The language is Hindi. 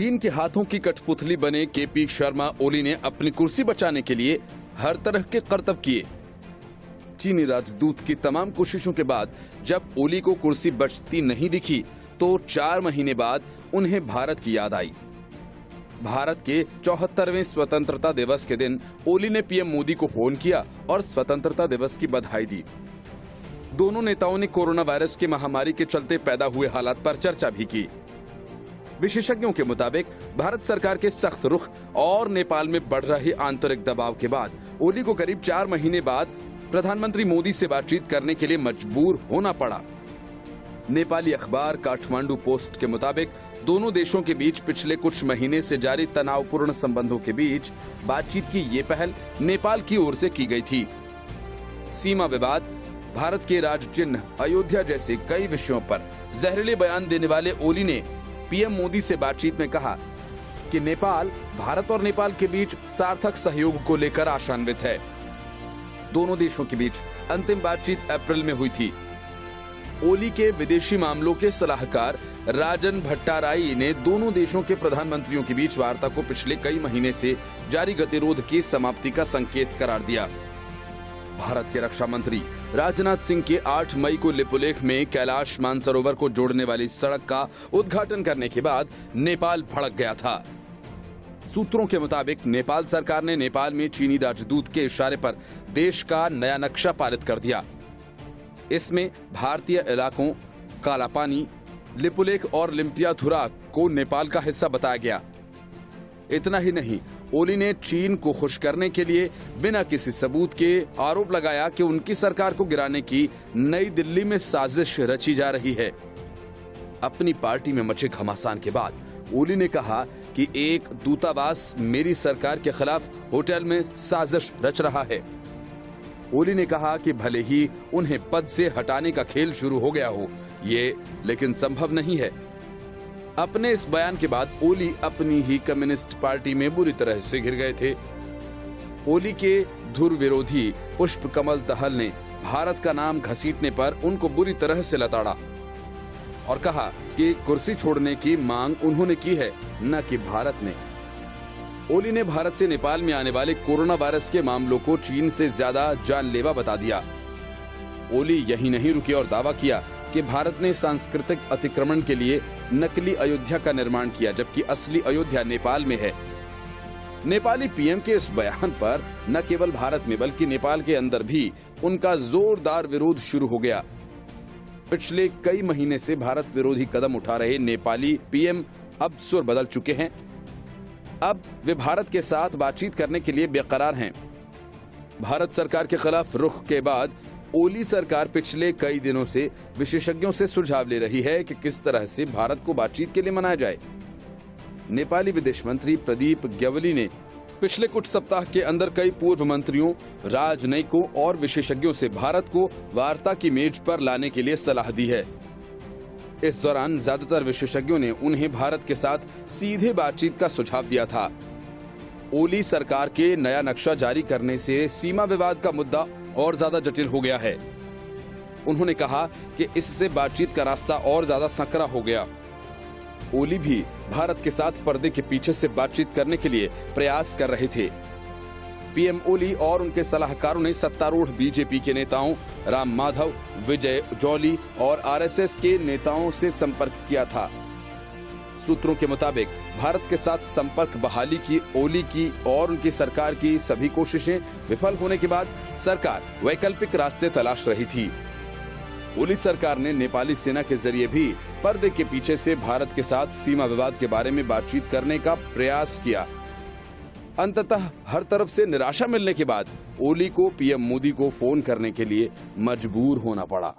चीन के हाथों की कठपुतली बने केपी शर्मा ओली ने अपनी कुर्सी बचाने के लिए हर तरह के करतब किए। चीनी राजदूत की तमाम कोशिशों के बाद जब ओली को कुर्सी बचती नहीं दिखी तो 4 महीने बाद उन्हें भारत की याद आई। भारत के 74वें स्वतंत्रता दिवस के दिन ओली ने पीएम मोदी को फोन किया और स्वतंत्रता दिवस की बधाई दी। दोनों नेताओं ने कोरोना वायरस की महामारी के चलते पैदा हुए हालात पर चर्चा भी की। विशेषज्ञों के मुताबिक भारत सरकार के सख्त रुख और नेपाल में बढ़ रहे आंतरिक दबाव के बाद ओली को करीब 4 महीने बाद प्रधानमंत्री मोदी से बातचीत करने के लिए मजबूर होना पड़ा। नेपाली अखबार काठमांडू पोस्ट के मुताबिक दोनों देशों के बीच पिछले कुछ महीने से जारी तनावपूर्ण संबंधों के बीच बातचीत की ये पहल नेपाल की ओर से की गई थी। सीमा विवाद, भारत के राज चिन्ह, अयोध्या जैसे कई विषयों पर जहरीले बयान देने वाले ओली ने पीएम मोदी से बातचीत में कहा कि नेपाल भारत और नेपाल के बीच सार्थक सहयोग को लेकर आशान्वित है। दोनों देशों के बीच अंतिम बातचीत अप्रैल में हुई थी। ओली के विदेशी मामलों के सलाहकार राजन भट्टाराई ने दोनों देशों के प्रधानमंत्रियों के बीच वार्ता को पिछले कई महीने से जारी गतिरोध की समाप्ति का संकेत करार दिया। भारत के रक्षा मंत्री राजनाथ सिंह के 8 मई को लिपुलेख में कैलाश मानसरोवर को जोड़ने वाली सड़क का उद्घाटन करने के बाद नेपाल भड़क गया था। सूत्रों के मुताबिक नेपाल सरकार ने नेपाल में चीनी राजदूत के इशारे पर देश का नया नक्शा पारित कर दिया। इसमें भारतीय इलाकों कालापानी, लिपुलेख और लिम्पियाथुरा को नेपाल का हिस्सा बताया गया। इतना ही नहीं, ओली ने चीन को खुश करने के लिए बिना किसी सबूत के आरोप लगाया कि उनकी सरकार को गिराने की नई दिल्ली में साजिश रची जा रही है। अपनी पार्टी में मचे घमासान के बाद ओली ने कहा कि एक दूतावास मेरी सरकार के खिलाफ होटल में साजिश रच रहा है। ओली ने कहा कि भले ही उन्हें पद से हटाने का खेल शुरू हो गया हो, ये लेकिन संभव नहीं है। अपने इस बयान के बाद ओली अपनी ही कम्युनिस्ट पार्टी में बुरी तरह से घिर गए थे। ओली के धुर विरोधी पुष्प कमल दहल ने भारत का नाम घसीटने पर उनको बुरी तरह से लताड़ा और कहा कि कुर्सी छोड़ने की मांग उन्होंने की है, न कि भारत ने। ओली ने भारत से नेपाल में आने वाले कोरोना वायरस के मामलों को चीन से ज्यादा जानलेवा बता दिया। ओली यही नहीं रुके और दावा किया कि भारत ने सांस्कृतिक अतिक्रमण के लिए नकली अयोध्या का निर्माण किया, जबकि असली अयोध्या नेपाल में है। नेपाली पीएम के इस बयान पर न केवल भारत में बल्कि नेपाल के अंदर भी उनका जोरदार विरोध शुरू हो गया। पिछले कई महीने से भारत विरोधी कदम उठा रहे नेपाली पीएम अब सुर बदल चुके हैं। अब वे भारत के साथ बातचीत करने के लिए बेकरार हैं। भारत सरकार के खिलाफ रुख के बाद ओली सरकार पिछले कई दिनों से विशेषज्ञों से सुझाव ले रही है कि किस तरह से भारत को बातचीत के लिए मनाया जाए। नेपाली विदेश मंत्री प्रदीप ग्यावली ने पिछले कुछ सप्ताह के अंदर कई पूर्व मंत्रियों, राजनयिकों और विशेषज्ञों से भारत को वार्ता की मेज पर लाने के लिए सलाह दी है। इस दौरान ज्यादातर विशेषज्ञों ने उन्हें भारत के साथ सीधे बातचीत का सुझाव दिया था। ओली सरकार के नया नक्शा जारी करने से सीमा विवाद का मुद्दा और ज्यादा जटिल हो गया है। उन्होंने कहा कि इससे बातचीत का रास्ता और ज्यादा संकरा हो गया। ओली भी भारत के साथ पर्दे के पीछे से बातचीत करने के लिए प्रयास कर रहे थे। पीएम ओली और उनके सलाहकारों ने सत्तारूढ़ बीजेपी के नेताओं राम माधव, विजय जौली और आरएसएस के नेताओं से संपर्क किया था। सूत्रों के मुताबिक भारत के साथ संपर्क बहाली की ओली की और उनकी सरकार की सभी कोशिशें विफल होने के बाद सरकार वैकल्पिक रास्ते तलाश रही थी। ओली सरकार ने नेपाली सेना के जरिए भी पर्दे के पीछे से भारत के साथ सीमा विवाद के बारे में बातचीत करने का प्रयास किया। अंततः हर तरफ से निराशा मिलने के बाद ओली को पीएम मोदी को फोन करने के लिए मजबूर होना पड़ा।